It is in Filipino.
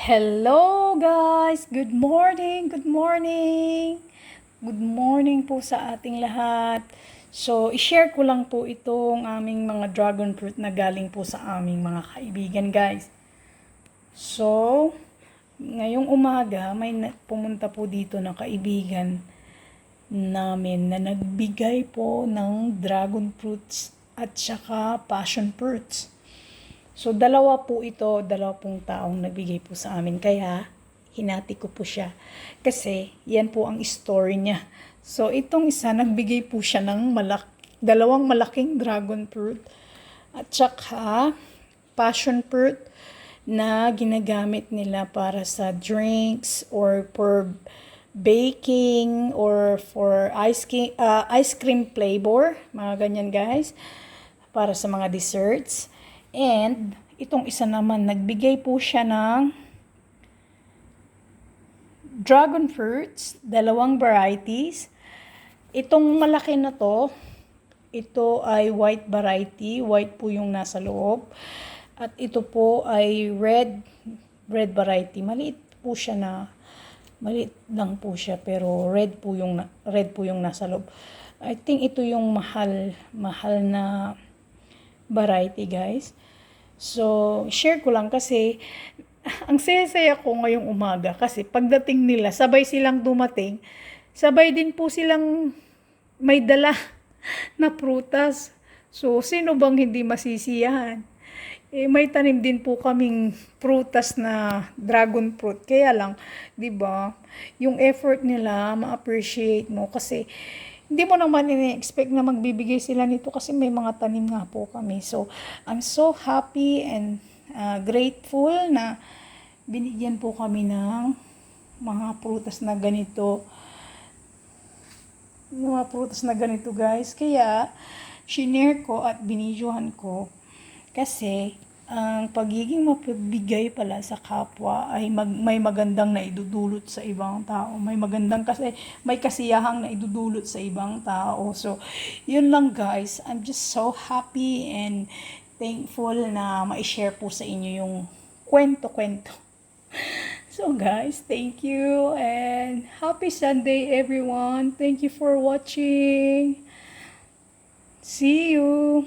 Hello guys! Good morning! Good morning! Good morning po sa ating lahat. So, i-share ko lang po itong aming mga dragon fruit na galing po sa aming mga kaibigan guys. So, ngayong umaga may pumunta po dito na kaibigan namin na nagbigay po ng dragon fruits at saka passion fruits. So, dalawa pong taong nagbigay po sa amin. Kaya, hinati ko po siya. Kasi, yan po ang story niya. So, itong isa, nagbigay po siya ng dalawang malaking dragon fruit. At saka, passion fruit na ginagamit nila para sa drinks or for baking or for ice cream flavor. Mga ganyan guys. Para sa mga desserts. And, itong isa naman, nagbigay po siya ng dragon fruits, dalawang varieties. Itong malaki na to, ito ay white variety, white po yung nasa loob. At ito po ay red variety. Maliit lang po siya, pero red po yung nasa loob. I think ito yung mahal na variety guys. So, share ko lang kasi ang saya-saya ko ngayong umaga kasi pagdating nila, sabay silang dumating, sabay din po silang may dala na prutas. So, sino bang hindi masisiyahan? May tanim din po kaming prutas na dragon fruit. Kaya lang, 'di ba? Yung effort nila, ma-appreciate mo kasi hindi mo naman ini-expect na magbibigay sila nito kasi may mga tanim nga po kami. So, I'm so happy and grateful na binigyan po kami ng mga prutas na ganito. Mga prutas na ganito guys. Kaya, shinare ko at binidyohan ko kasi ang pagiging mapagbigay pala sa kapwa ay may magandang naidudulot sa ibang tao. May kasiyahang naidudulot sa ibang tao. So, yun lang guys. I'm just so happy and thankful na ma-share po sa inyo yung kwento-kwento. So guys, thank you and happy Sunday everyone. Thank you for watching. See you.